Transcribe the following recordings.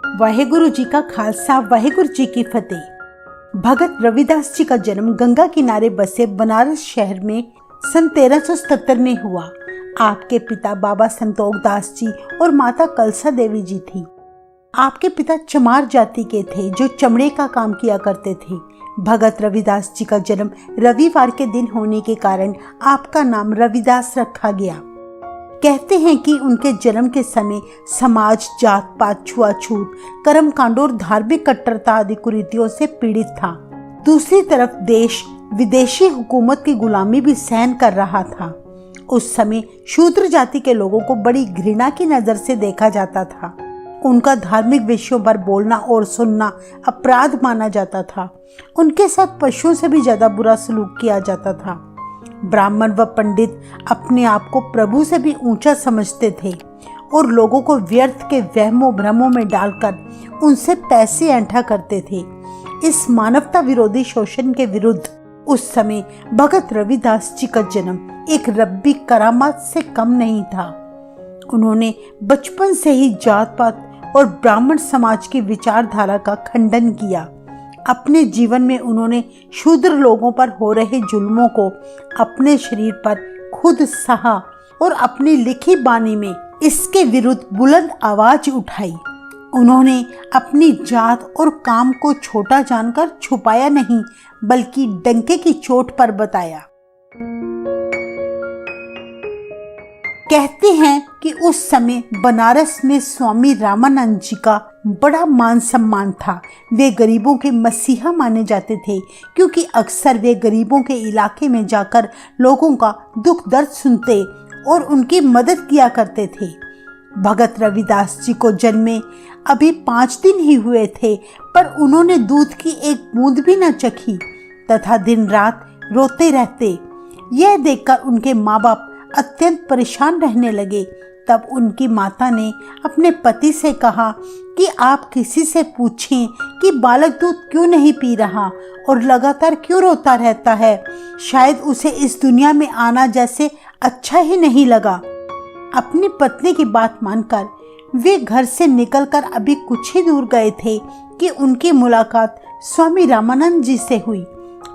वाहेगुरु जी का खालसा, वाहेगुरु जी की फतेह। भगत रविदास जी का जन्म गंगा किनारे बसे बनारस शहर में सन 1377 में हुआ। आपके पिता बाबा संतोख दास जी और माता कलसा देवी जी थी। आपके पिता चमार जाति के थे जो चमड़े का काम किया करते थे। भगत रविदास जी का जन्म रविवार के दिन होने के कारण आपका नाम रविदास रखा गया। कहते हैं कि उनके जन्म के समय समाज जात पात, छुआछूत, कर्मकांड और धार्मिक कट्टरता आदि कुरीतियों से पीड़ित था। दूसरी तरफ देश विदेशी हुकूमत की गुलामी भी सहन कर रहा था। उस समय शूद्र जाति के लोगों को बड़ी घृणा की नजर से देखा जाता था। उनका धार्मिक विषयों पर बोलना और सुनना अपराध माना जाता था। उनके साथ पशुओं से भी ज्यादा बुरा सलूक किया जाता था। ब्राह्मण व पंडित अपने आप को प्रभु से भी ऊंचा समझते थे और लोगों को व्यर्थ के वहमों भ्रमों में डालकर उनसे पैसे ऐंठा करते थे। इस मानवता विरोधी शोषण के विरुद्ध उस समय भगत रविदास जी का जन्म एक रब्बी करामात से कम नहीं था। उन्होंने बचपन से ही जात पात और ब्राह्मण समाज की विचारधारा का खंडन किया। अपने जीवन में उन्होंने शूद्र लोगों पर हो रहे जुल्मों को अपने शरीर पर खुद सहा और अपनी लिखी बानी में इसके विरुद्ध बुलंद आवाज उठाई। उन्होंने अपनी जात और काम को छोटा जानकर छुपाया नहीं, बल्कि डंके की चोट पर बताया। कहते हैं कि उस समय बनारस में स्वामी रामानंद जी का बड़ा मान सम्मान था। वे गरीबों के मसीहा माने जाते थे, क्योंकि अक्सर वे गरीबों के इलाके में जाकर लोगों का दुख दर्द सुनते और उनकी मदद किया करते थे। भगत रविदास जी को जन्मे अभी 5 दिन ही हुए थे, पर उन्होंने दूध की एक बूंद भी न चखी तथा दिन रात रोते रहते। यह देखकर उनके माँ बाप अत्यंत परेशान रहने लगे। तब उनकी माता ने अपने पति से कहा कि आप किसी से पूछें कि बालक दूध क्यों नहीं पी रहा और लगातार क्यों रोता रहता है। शायद उसे इस दुनिया में आना जैसे अच्छा ही नहीं लगा। अपनी पत्नी की बात मानकर वे घर से निकलकर अभी कुछ ही दूर गए थे कि उनकी मुलाकात स्वामी रामानंद जी से हुई।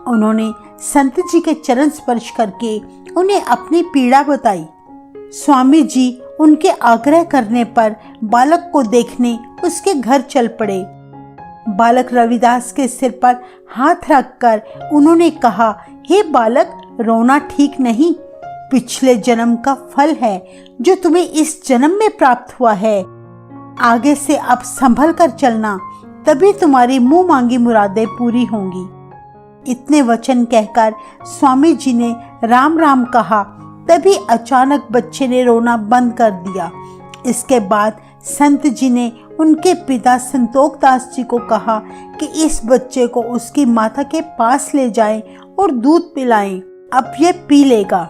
उन्होंने संत जी के चरण स्पर्श करके उन्हें अपनी पीड़ा बताई। स्वामी जी उनके आग्रह करने पर बालक को देखने उसके घर चल पड़े। बालक रविदास के सिर पर हाथ रखकर उन्होंने कहा, हे बालक, रोना ठीक नहीं, पिछले जन्म का फल है जो तुम्हें इस जन्म में प्राप्त हुआ है। आगे से अब संभल कर चलना, तभी तुम्हारी मुंह मांगी मुरादें पूरी होंगी। इतने वचन कहकर स्वामी जी ने राम राम कहा। तभी अचानक बच्चे ने रोना बंद कर दिया। इसके बाद संत जी ने उनके पिता संतोख दास जी को कहा कि इस बच्चे को उसकी माता के पास ले जाएं और दूध पिलाएं, अब ये पी लेगा।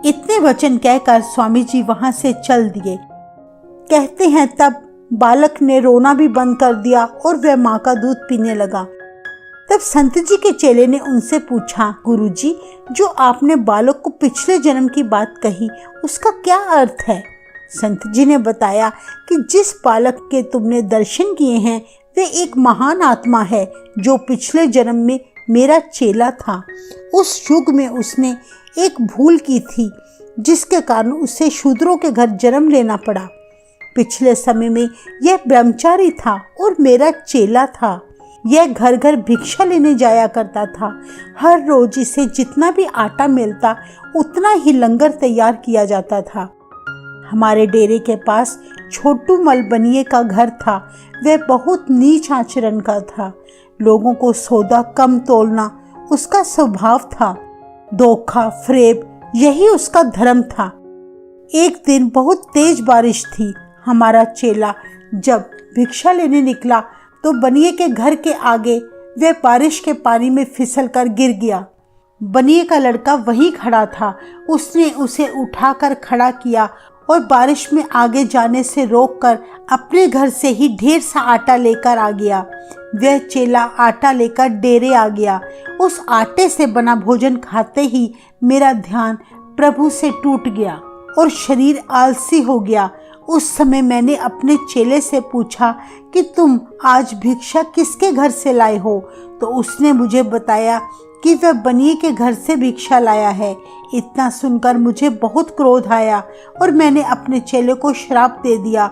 इतने वचन कहकर स्वामी जी वहां से चल दिए। कहते हैं तब बालक ने रोना भी बंद कर दिया और वह माँ का दूध पीने लगा। तब संत जी के चेले ने उनसे पूछा, गुरुजी, जो आपने बालक को पिछले जन्म की बात कही उसका क्या अर्थ है? संत जी ने बताया कि जिस बालक के तुमने दर्शन किए हैं वे एक महान आत्मा है जो पिछले जन्म में मेरा चेला था। उस युग में उसने एक भूल की थी जिसके कारण उसे शूद्रों के घर जन्म लेना पड़ा। पिछले समय में यह ब्रह्मचारी था और मेरा चेला था। यह घर घर भिक्षा लेने जाया करता था। हर रोज इसे जितना भी आटा मिलता उतना ही लंगर तैयार किया जाता था। हमारे डेरे के पास छोटू मल बनिए का घर था। वह बहुत नीच आचरण का था। लोगों को सौदा कम तोलना उसका स्वभाव था। धोखा फरेब यही उसका धर्म था। एक दिन बहुत तेज बारिश थी। हमारा चेला जब भिक्षा लेने निकला तो बनिए के घर के आगे वह बारिश के पानी में फिसलकर गिर गया। बनिए का लड़का वहीं खड़ा था। उसने उसे उठाकर खड़ा किया और बारिश में आगे जाने से रोककर अपने घर से ही ढेर सा आटा लेकर आ गया। वह चेला आटा लेकर डेरे आ गया। उस आटे से बना भोजन खाते ही मेरा ध्यान प्रभु से टूट गया और शरीर आलसी हो गया उस समय मैंने अपने चेले से पूछा कि तुम आज भिक्षा किसके घर से लाए हो, तो उसने मुझे बताया कि वह बनिए के घर से भिक्षा लाया है। इतना सुनकर मुझे बहुत क्रोध आया और मैंने अपने चेले को श्राप दे दिया,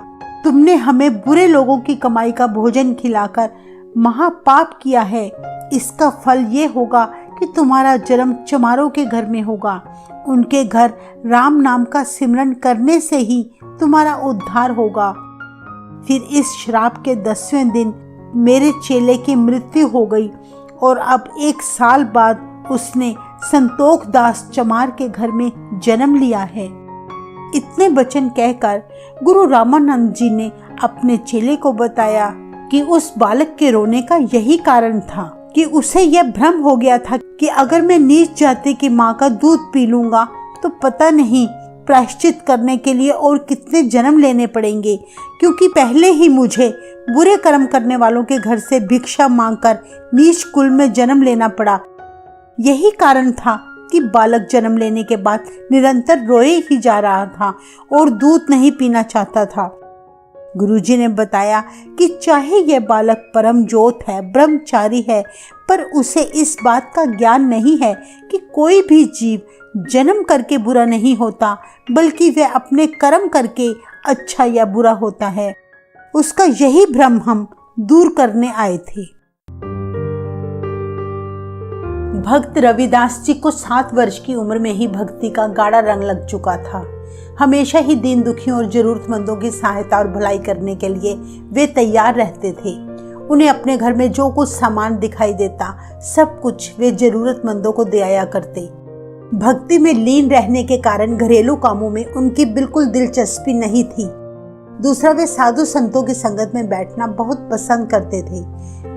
तुमने हमें बुरे लोगों की कमाई का भोजन खिलाकर महापाप किया है। इसका फल ये होगा कि तुम्हारा जन्म चमारों के घर में होगा। उनके घर राम नाम का सिमरन करने से ही तुम्हारा उद्धार होगा। फिर इस श्राप के 10वें दिन मेरे चेले की मृत्यु हो गई और अब 1 साल बाद उसने संतोख दास चमार के घर में जन्म लिया है। इतने वचन कहकर गुरु रामानंद जी ने अपने चेले को बताया कि उस बालक के रोने का यही कारण था कि उसे यह भ्रम हो गया था कि अगर मैं नीच जाति की माँ का दूध पी लूंगा तो पता नहीं प्रायश्चित करने के लिए और कितने जन्म लेने पड़ेंगे, क्योंकि पहले ही मुझे बुरे कर्म करने वालों के घर से भिक्षा मांगकर नीच कुल में जन्म लेना पड़ा। यही कारण था कि बालक जन्म लेने के बाद निरंतर रोए ही जा रहा था और दूध नहीं पीना चाहता था। गुरुजी ने बताया कि चाहे यह बालक परम ज्योत है, ब्रह्मचारी है, पर उसे इस बात का ज्ञान नहीं है कि कोई भी जीव जन्म करके बुरा नहीं होता, बल्कि वह अपने कर्म करके अच्छा या बुरा होता है। उसका यही भ्रम हम दूर करने आए थे। भक्त रविदास जी को 7 वर्ष की उम्र में ही भक्ति का गाढ़ा रंग लग चुका था। हमेशा ही दीन दुखियों और जरूरतमंदों की सहायता और भलाई करने के लिए वे तैयार रहते थे। उन्हें अपने घर में जो कुछ सामान दिखाई देता सब कुछ वे जरूरतमंदों को दे आया करते। भक्ति में लीन रहने के कारण घरेलू कामों में उनकी बिल्कुल दिलचस्पी नहीं थी। दूसरा, वे साधु संतों की संगत में बैठना बहुत पसंद करते थे।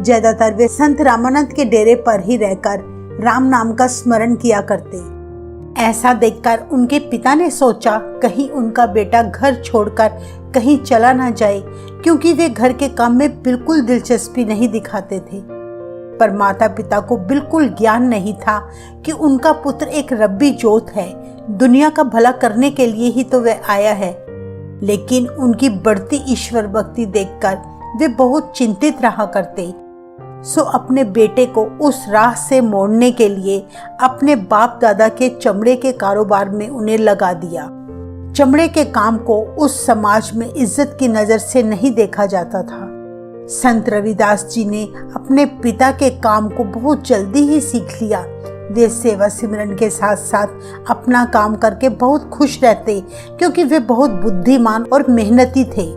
ज्यादातर वे संत रामानंद के डेरे पर ही रहकर राम नाम का स्मरण किया करते। ऐसा देखकर उनके पिता ने सोचा कहीं उनका बेटा घर छोड़कर कहीं चला ना जाए, क्योंकि वे घर के काम में बिल्कुल दिलचस्पी नहीं दिखाते थे। पर माता पिता को बिल्कुल ज्ञान नहीं था कि उनका पुत्र एक रब्बी जोत है, दुनिया का भला करने के लिए ही तो वह आया है। लेकिन उनकी बढ़ती ईश्वर भक्ति देखकर वे बहुत चिंतित रहा करते। सो अपने बेटे को उस राह से मोड़ने के लिए अपने बाप दादा के चमड़े के कारोबार में उन्हें लगा दिया। चमड़े के काम को उस समाज में इज्जत की नजर से नहीं देखा जाता था। संत रविदास जी ने अपने पिता के काम को बहुत जल्दी ही सीख लिया। वे सेवा सिमरन के साथ साथ अपना काम करके बहुत खुश रहते, क्योंकि वे बहुत बुद्धिमान और मेहनती थे।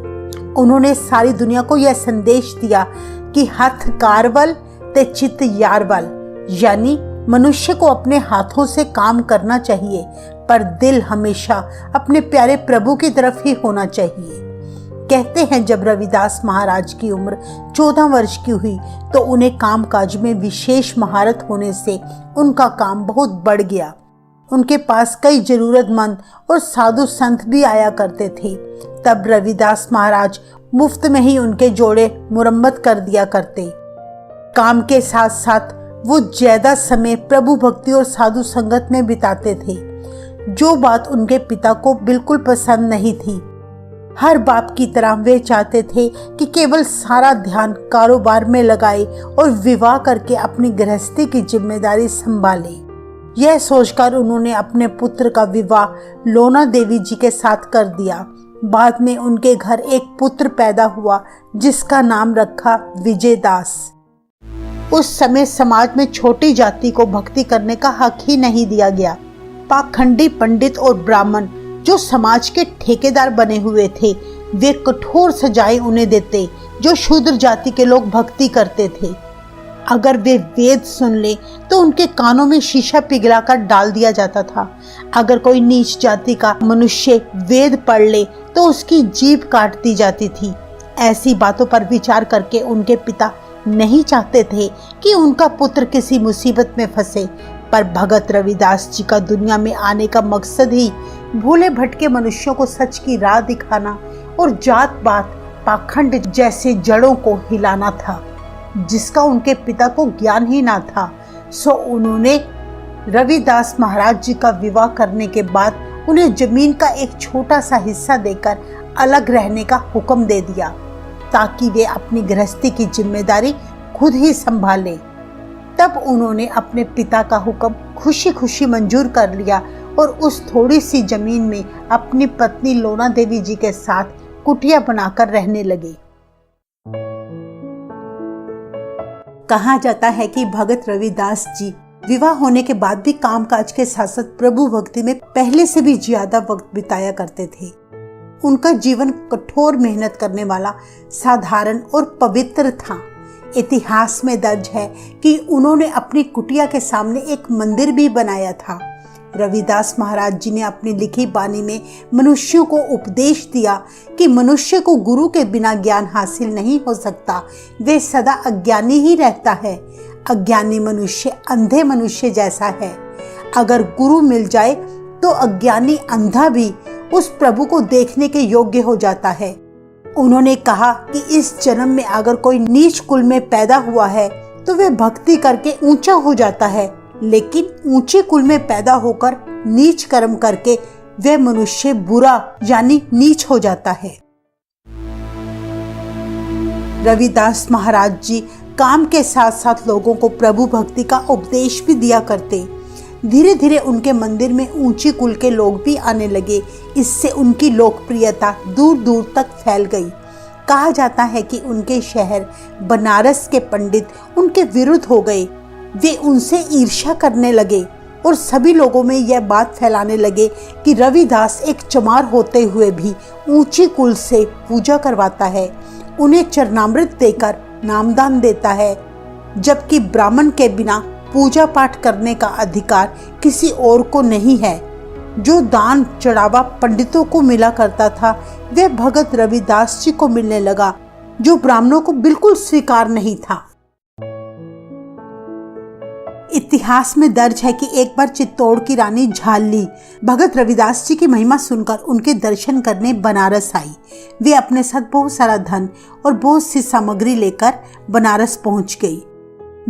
उन्होंने सारी दुनिया को यह संदेश दिया कि हाथ कारवल ते चित्त यारवल, यानी मनुष्य को अपने हाथों से काम करना चाहिए, पर दिल हमेशा अपने प्यारे प्रभु की तरफ ही होना चाहिए। कहते हैं जब रविदास महाराज की उम्र 14 वर्ष की हुई तो उन्हें कामकाज में विशेष महारत होने से उनका काम बहुत बढ़ गया। उनके पास कई जरूरतमंद और साधु संत भी आया करते थे। तब रविदास महाराज मुफ्त में ही उनके जोड़े मुरम्मत कर दिया करते। काम के साथ साथ वो ज्यादा समय प्रभु भक्ति और साधु संगत में बिताते थे, जो बात उनके पिता को बिल्कुल पसंद नहीं थी। हर बाप की तरह वे चाहते थे कि केवल सारा ध्यान कारोबार में लगाए और विवाह करके अपनी गृहस्थी की जिम्मेदारी संभाले। यह सोचकर उन्होंने अपने पुत्र का विवाह लोना देवी जी के साथ कर दिया। बाद में उनके घर एक पुत्र पैदा हुआ जिसका नाम रखा विजय दास। उस समय समाज में छोटी जाति को भक्ति करने का हक ही नहीं दिया गया। पाखंडी पंडित और ब्राह्मण जो समाज के ठेकेदार बने हुए थे, वे कठोर सजाएं उन्हें देते जो शूद्र जाति के लोग भक्ति करते थे। अगर वे वेद सुन ले तो उनके कानों में शीशा पिघलाकर डाल दिया जाता था। अगर कोई नीच जाति का मनुष्य वेद पढ़ ले तो उसकी जीभ काट दी जाती थी। ऐसी बातों पर विचार करके उनके पिता नहीं चाहते थे कि उनका पुत्र किसी मुसीबत में फंसे, पर भगत रविदास जी का दुनिया में आने का मकसद ही भूले भटके मनुष्यों को सच की राह दिखाना और जात पात पाखंड जैसे जड़ों को हिलाना था, जिसका उनके पिता को ज्ञान ही ना था। सो उन्होंने रविदास महाराज जी का विवाह करने के बाद उन्हें जमीन का एक छोटा सा हिस्सा देकर अलग रहने का हुक्म दे दिया ताकि वे अपनी गृहस्थी की जिम्मेदारी खुद ही संभालें। तब उन्होंने अपने पिता का हुक्म खुशी खुशी मंजूर कर लिया और उस थोड़ी सी जमीन में अपनी पत्नी लोना देवी जी के साथ कुटिया बनाकर रहने लगे। कहा जाता है कि भगत रविदास जी विवाह होने के बाद भी कामकाज के साथ साथ प्रभु भक्ति में पहले से भी ज्यादा वक्त बिताया करते थे। उनका जीवन कठोर मेहनत करने वाला, साधारण और पवित्र था। इतिहास में दर्ज है कि उन्होंने अपनी कुटिया के सामने एक मंदिर भी बनाया था। रविदास महाराज जी ने अपनी लिखी बानी में मनुष्यों को उपदेश दिया कि मनुष्य को गुरु के बिना ज्ञान हासिल नहीं हो सकता, वे सदा अज्ञानी ही रहता है। अज्ञानी मनुष्य अंधे मनुष्य जैसा है। अगर गुरु मिल जाए तो अज्ञानी अंधा भी उस प्रभु को देखने के योग्य हो जाता है। उन्होंने कहा कि इस जन्म में अगर कोई नीच कुल में पैदा हुआ है तो वे भक्ति करके ऊंचा हो जाता है, लेकिन ऊंचे कुल में पैदा होकर नीच कर्म करके वह मनुष्य बुरा यानी नीच हो जाता है। रविदास महाराज जी काम के साथ साथ लोगों को प्रभु भक्ति का उपदेश भी दिया करते। धीरे धीरे उनके मंदिर में ऊंची कुल के लोग भी आने लगे। इससे उनकी लोकप्रियता दूर दूर तक फैल गई। कहा जाता है कि उनके शहर बनारस के पंडित उनके विरुद्ध हो गए। वे उनसे ईर्ष्या करने लगे और सभी लोगों में यह बात फैलाने लगे कि रविदास एक चमार होते हुए भी ऊंची कुल से पूजा करवाता है, उन्हें चरणामृत देकर नामदान देता है, जबकि ब्राह्मण के बिना पूजा पाठ करने का अधिकार किसी और को नहीं है। जो दान चढ़ावा पंडितों को मिला करता था वह भगत रविदास जी को मिलने लगा, जो ब्राह्मणों को बिल्कुल स्वीकार नहीं था। इतिहास में दर्ज है कि एक बार चित्तौड़ की रानी झाली भगत रविदास जी की महिमा सुनकर उनके दर्शन करने बनारस आई। वे अपने साथ बहुत सारा धन और बहुत सी सामग्री लेकर बनारस पहुंच गई।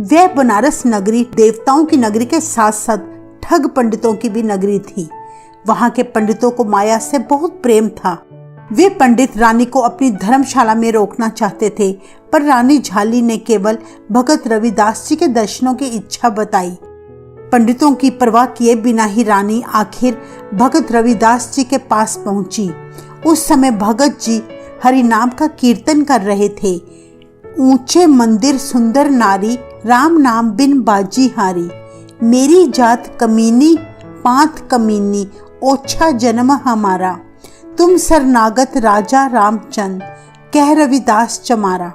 वह बनारस नगरी देवताओं की नगरी के साथ साथ ठग पंडितों की भी नगरी थी। वहां के पंडितों को माया से बहुत प्रेम था। वे पंडित रानी को अपनी धर्मशाला में रोकना चाहते थे, पर रानी झाली ने केवल भगत रविदास जी के दर्शनों की इच्छा बताई। पंडितों की परवाह किए बिना ही रानी आखिर भगत रविदास जी के पास पहुंची। उस समय भगत जी हरि नाम का कीर्तन कर रहे थे। ऊंचे मंदिर सुंदर नारी, राम नाम बिन बाजी हारी, मेरी जात कमीनी पांत कमीनी, ओछा जन्म हमारा, तुम सरनागत राजा रामचंद, कह रविदास चमारा।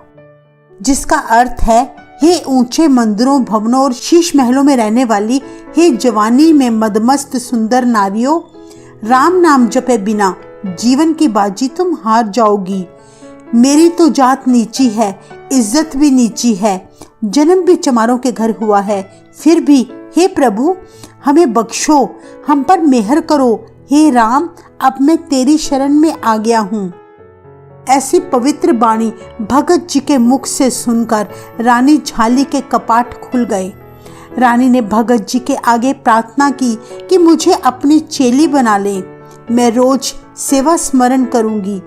जिसका अर्थ है, हे ऊंचे मंदिरों भवनों और शीश महलों में रहने वाली, हे जवानी में मदमस्त सुंदर नारियों, राम नाम जपे बिना जीवन की बाजी तुम हार जाओगी। मेरी तो जात नीची है, इज्जत भी नीची है, जन्म भी चमारों के घर हुआ है, फिर भी हे प्रभु हमें बख्शो, हम पर मेहर करो। हे राम, अब मैं तेरी शरण में आ गया हूँ। ऐसी पवित्र बाणी भगत जी के मुख से सुनकर रानी झाली के कपाट खुल गए। रानी ने भगत जी के आगे प्रार्थना की कि मुझे अपनी चेली बना ले, मैं रोज सेवा स्मरण करूंगी।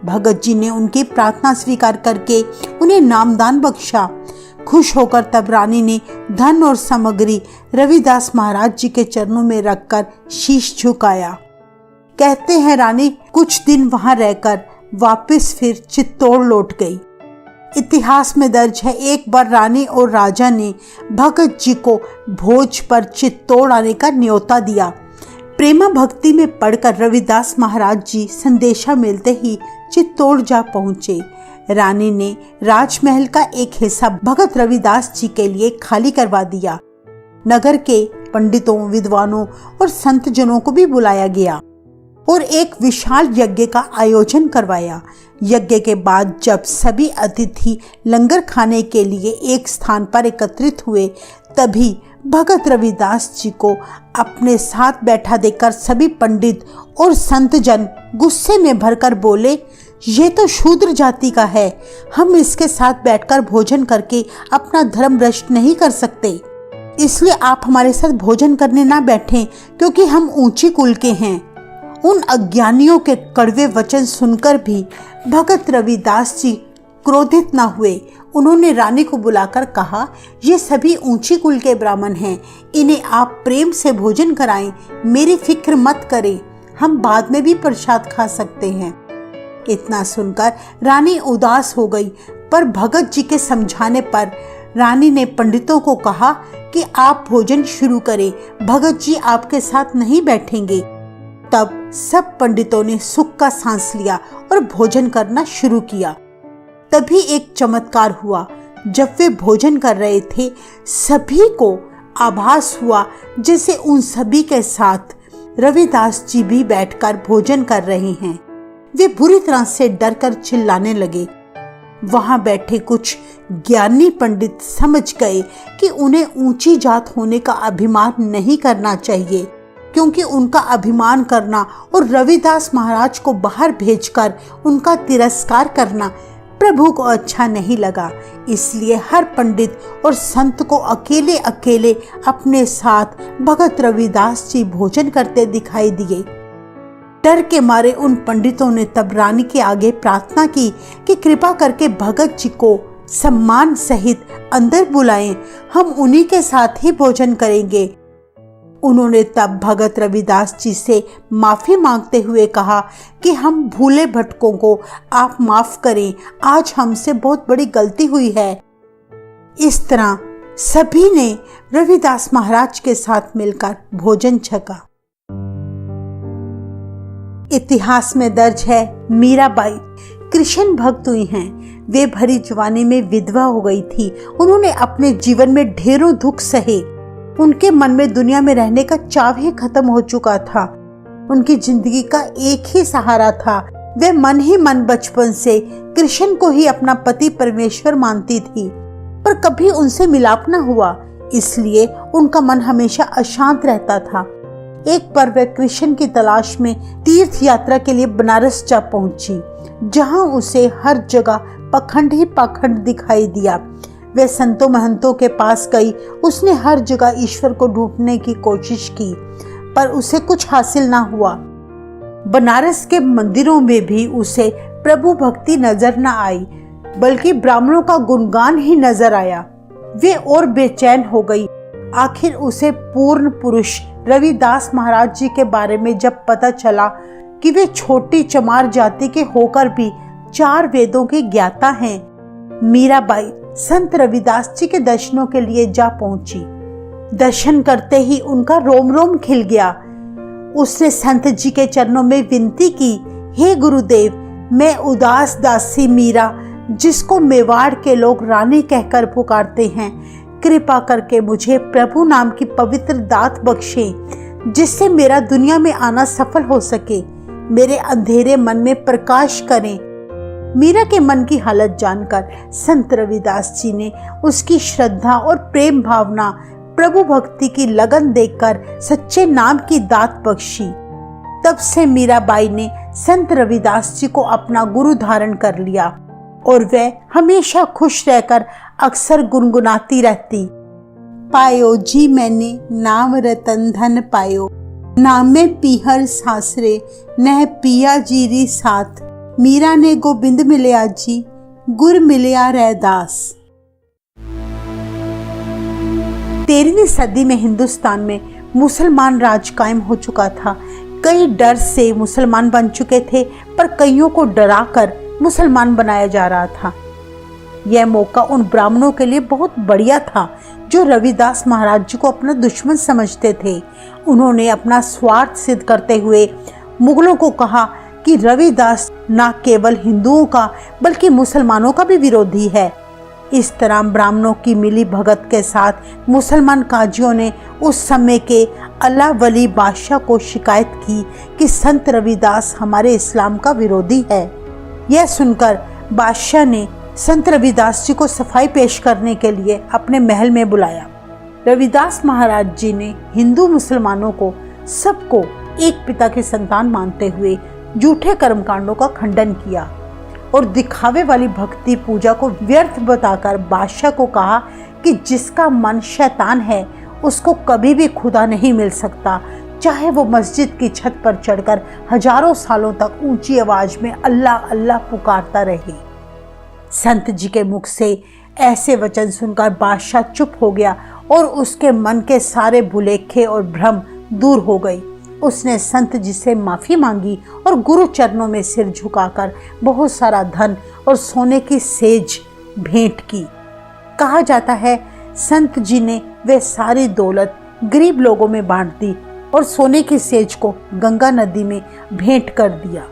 भगत जी ने उनकी प्रार्थना स्वीकार करके उन्हें नामदान बख्शा। खुश होकर तब रानी ने धन और सामग्री रविदास महाराज जी के चरणों में रखकर शीश झुकाया। कहते हैं रानी कुछ दिन वहां रहकर वापस फिर चित्तौड़ लौट गई। इतिहास में दर्ज है, एक बार रानी और राजा ने भगत जी को भोज पर चित्तौड़ आने का न्योता दिया। प्रेमा भक्ति में पढ़कर रविदास महाराज जी संदेशा मिलते ही चित्तौड़ जा पहुंचे। रानी ने राजमहल का एक हिस्सा भगत रविदास जी के लिए खाली करवा दिया। नगर के पंडितों, विद्वानों और संत जनों को भी बुलाया गया और एक विशाल यज्ञ का आयोजन करवाया। यज्ञ के बाद जब सभी अतिथि लंगर खाने के लिए एक स्थान पर एकत्रित हुए, तभी भगत रविदास जी को अपने साथ बैठा देखकर सभी पंडित और संत जन गुस्से में भरकर बोले, ये तो शूद्र जाति का है, हम इसके साथ बैठकर भोजन करके अपना धर्म भ्रष्ट नहीं कर सकते, इसलिए आप हमारे साथ भोजन करने ना बैठें, क्योंकि हम ऊंची कुल के हैं। उन अज्ञानियों के कड़वे वचन सुनकर भी भगत रविदास जी क्रोधित न हुए। उन्होंने रानी को बुलाकर कहा, ये सभी ऊंची कुल के ब्राह्मण हैं, इन्हें आप प्रेम से भोजन कराएं, मेरी फिक्र मत करें, हम बाद में भी प्रसाद खा सकते हैं। इतना सुनकर रानी उदास हो गई, पर भगत जी के समझाने पर रानी ने पंडितों को कहा कि आप भोजन शुरू करें, भगत जी आपके साथ नहीं बैठेंगे। तब सब पंडितों ने सुख का सांस लिया और भोजन करना शुरू किया। तभी एक चमत्कार हुआ। जब वे भोजन कर रहे थे, सभी को आभास हुआ जैसे उन सभी के साथ रविदास जी भी बैठकर भोजन कर रहे हैं। वे बुरी तरह से डरकर चिल्लाने लगे। वहां बैठे कुछ ज्ञानी पंडित समझ गए कि उन्हें ऊंची जात होने का अभिमान नहीं करना चाहिए, क्योंकि उनका अभिमान करना और रविदास महाराज को बाहर भेजकर उनका तिरस्कार करना प्रभु को अच्छा नहीं लगा। इसलिए हर पंडित और संत को अकेले अकेले अपने साथ भगत रविदास जी भोजन करते दिखाई दिए। डर के मारे उन पंडितों ने तब रानी के आगे प्रार्थना की कि कृपा करके भगत जी को सम्मान सहित अंदर बुलाएं, हम उन्हीं के साथ ही भोजन करेंगे। उन्होंने तब भगत रविदास जी से माफी मांगते हुए कहा कि हम भूले भटकों को आप माफ करें, आज हमसे बहुत बड़ी गलती हुई है। इस तरह सभी ने रविदास महाराज के साथ मिलकर भोजन छका। इतिहास में दर्ज है, मीराबाई कृष्ण भक्त हुई हैं। वे भरी जवानी में विधवा हो गई थी। उन्होंने अपने जीवन में ढेरों दुख सहे। उनके मन में दुनिया में रहने का चाव ही खत्म हो चुका था। उनकी जिंदगी का एक ही सहारा था। वे मन ही मन बचपन से कृष्ण को ही अपना पति परमेश्वर मानती थी, पर कभी उनसे मिलाप न हुआ, इसलिए उनका मन हमेशा अशांत रहता था। एक बार वे कृष्ण की तलाश में तीर्थ यात्रा के लिए बनारस जा पहुंची, जहां उसे हर जगह पाखंड ही पाखंड दिखाई दिया। वे संतों महंतों के पास गई। उसने हर जगह ईश्वर को ढूंढने की कोशिश की, पर उसे कुछ हासिल ना हुआ। बनारस के मंदिरों में भी उसे प्रभु भक्ति नजर न आई, बल्कि ब्राह्मणों का गुणगान ही नजर आया। वे और बेचैन हो गई। आखिर उसे पूर्ण पुरुष रविदास महाराज जी के बारे में जब पता चला कि वे छोटी चमार जाति के होकर भी 4 वेदों के ज्ञाता हैं, मीराबाई संत रविदास जी के दर्शनों के लिए जा पहुंची। दर्शन करते ही उनका रोम रोम खिल गया। उसने संत जी के चरणों में विनती की, हे गुरुदेव, मैं उदास दासी मीरा, जिसको मेवाड़ के लोग रानी कहकर पुकारते हैं, कृपा करके मुझे प्रभु नाम की पवित्र दात बख्शें, जिससे मेरा दुनिया में आना सफल हो सके। मेरे अंधेरे मन में प्रकाश करें। मीरा के मन की हालत जानकर संत रविदास जी ने उसकी श्रद्धा और प्रेम भावना, प्रभु भक्ति की लगन देखकर सच्चे नाम की दात बख्शी। तब से मीराबाई ने संत रविदास जी को अपना गुरु धारण कर लिया और वह हमेशा खुश रहकर अक्सर गुनगुनाती रहती, पायो जी मैंने नाम रतन धन पायो, नामे पीहर सासरे नह पिया जीरी साथ, मीरा ने गोबिंद मिलया जी गुर मिलया रैदास। 13वीं सदी में हिंदुस्तान में मुसलमान राज कायम हो चुका था। कई डर से मुसलमान बन चुके थे, पर कईयों को डराकर मुसलमान बनाया जा रहा था। यह मौका उन ब्राह्मणों के लिए बहुत बढ़िया था जो रविदास महाराज जी को अपना दुश्मन समझते थे। उन्होंने अपना स्वार्थ सिद्ध करते हुए मुगलों को कहा कि रविदास न केवल हिंदुओं का बल्कि मुसलमानों का भी विरोधी है। इस तरह ब्राह्मणों की मिली भगत के साथ मुसलमान काजियों ने उस समय के अल्लाह वली बादशाह को शिकायत की कि संत रविदास हमारे इस्लाम का विरोधी है। यह सुनकर बादशाह ने संत रविदास जी को सफाई पेश करने के लिए अपने महल में बुलाया। रविदास महाराज जी ने हिंदू मुसलमानों को सबको एक पिता की संतान मानते हुए झूठे कर्मकांडों का खंडन किया और दिखावे वाली भक्ति पूजा को व्यर्थ बताकर बादशाह को कहा कि जिसका मन शैतान है उसको कभी भी खुदा नहीं मिल सकता। चाहे वो मस्जिद की छत पर चढ़कर हजारों सालों तक ऊंची आवाज में अल्लाह अल्लाह पुकारता रहे। संत जी के मुख से ऐसे वचन सुनकर बादशाह चुप हो गया और उसके मन के सारे भुलेखे और भ्रम दूर हो गई। उसने संत जी से माफी मांगी और गुरु चरणों में सिर झुकाकर बहुत सारा धन और सोने की सेज भेंट की। कहा जाता है संत जी ने वे सारी दौलत गरीब लोगों में बांट दी और सोने की सेज को गंगा नदी में भेंट कर दिया।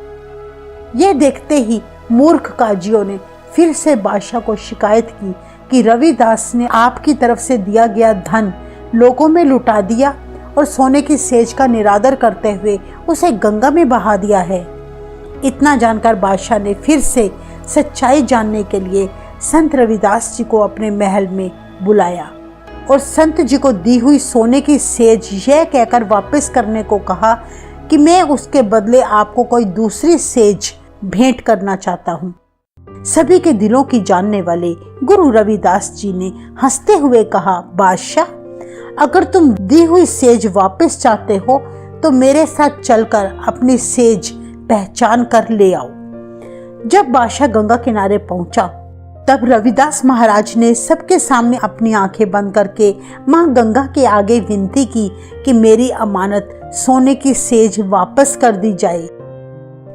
यह देखते ही मूर्ख काजियों ने फिर से बादशाह को शिकायत की कि रविदास ने आपकी तरफ से दिया गया धन लोगों में लुटा दिया और सोने की सेज का निरादर करते हुए उसे गंगा में बहा दिया है। इतना जानकर बादशाह ने फिर से सच्चाई जानने के लिए संत रविदास जी को अपने महल में बुलाया और संत जी को दी हुई सोने की सेज यह कहकर वापस करने को कहा कि मैं उसके बदले आपको कोई दूसरी सेज भेंट करना चाहता हूँ। सभी के दिलों की जानने वाले गुरु रविदास जी ने हंसते हुए कहा, बादशाह, अगर तुम दी हुई सेज वापस चाहते हो तो मेरे साथ चलकर अपनी सेज पहचान कर ले आओ। जब बादशाह गंगा किनारे पहुंचा तब रविदास महाराज ने सबके सामने अपनी आंखें बंद करके मां गंगा के आगे विनती की कि मेरी अमानत सोने की सेज वापस कर दी जाए।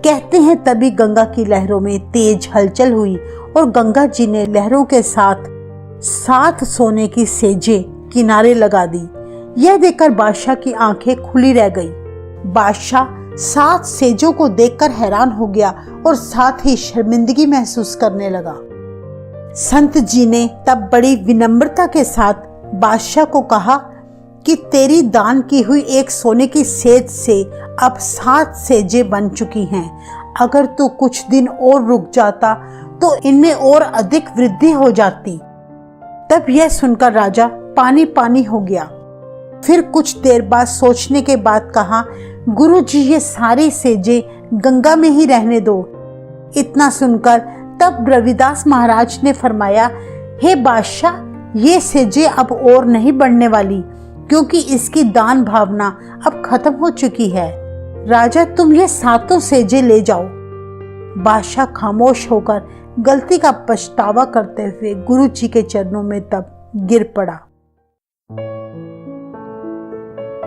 कहते हैं तभी गंगा की लहरों में तेज हलचल हुई और गंगा जी ने लहरों के साथ 7 सोने की सेजें किनारे लगा दी। यह देखकर बादशाह की आंखें खुली रह गई। बादशाह 7 सेजों को देखकर हैरान हो गया और साथ ही शर्मिंदगी महसूस करने लगा। संत जी ने तब बड़ी विनम्रता के साथ बादशाह को कहा कि तेरी दान की हुई एक सोने की सेज से अब 7 सेजें बन चुकी हैं। अगर तू कुछ दिन और रुक जाता तो इनमें और अधिक वृद्धि हो जाती। तब यह सुनकर राजा पानी पानी हो गया। फिर कुछ देर बाद सोचने के बाद कहा, गुरु जी, ये सारी सेजें गंगा में ही रहने दो। इतना सुनकर तब रविदास महाराज ने फरमाया, हे बादशाह, ये सेजें अब और नहीं बढ़ने वाली क्योंकि इसकी दान भावना अब खत्म हो चुकी है। राजा, तुम ये 7 सेजें ले जाओ। बादशाह खामोश होकर गलती का पछतावा करते हुए गुरु जी के चरणों में तब गिर पड़ा।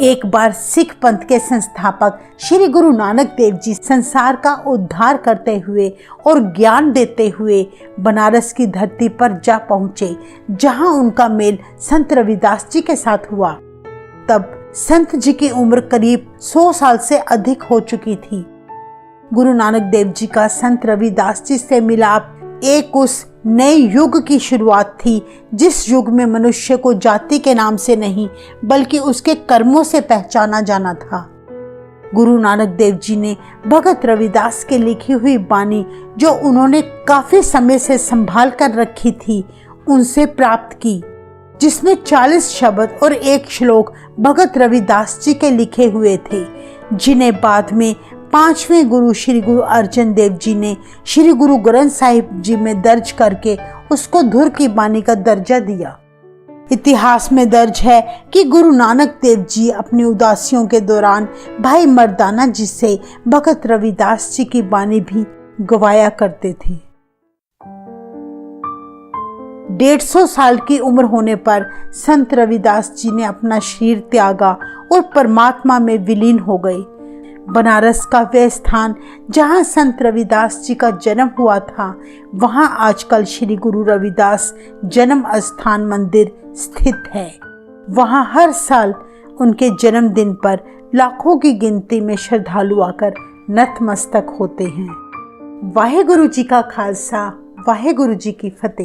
एक बार सिख पंथ के संस्थापक श्री गुरु नानक देव जी संसार का उद्धार करते हुए और ज्ञान देते हुए बनारस की धरती पर जा पहुंचे, जहां उनका मेल संत रविदास जी के साथ हुआ। तब संत जी की उम्र करीब 100 साल से अधिक हो चुकी थी। गुरु नानक देव जी का संत रविदास जी से मिलाप एक उस नए युग की शुरुआत थी जिस युग में मनुष्य को जाति के नाम से नहीं बल्कि उसके कर्मों से पहचाना जाना था। गुरु नानक देव जी ने भगत रविदास के लिखी हुई बानी, जो उन्होंने काफी समय से संभाल कर रखी थी, उनसे प्राप्त की, जिसमें 40 शब्द और 1 श्लोक भगत रविदास जी के लिखे हुए थे, जिन्हें बाद में 5वें गुरु श्री गुरु अर्जन देव जी ने श्री गुरु ग्रंथ साहिब जी में दर्ज करके उसको धुर की बानी का दर्जा दिया। इतिहास में दर्ज है कि गुरु नानक देव जी अपनी उदासियों के दौरान भाई मर्दाना जी से भगत रविदास जी की बानी भी गवाया करते थे। 150 साल की उम्र होने पर संत रविदास जी ने अपना शरीर त्यागा और परमात्मा में विलीन हो गए। बनारस का वह स्थान जहां संत रविदास जी का जन्म हुआ था, वहां आजकल श्री गुरु रविदास जन्म स्थान मंदिर स्थित है। वहां हर साल उनके जन्मदिन पर लाखों की गिनती में श्रद्धालु आकर नतमस्तक होते हैं। वाहेगुरु जी का खालसा, वाहेगुरु जी की फतेह।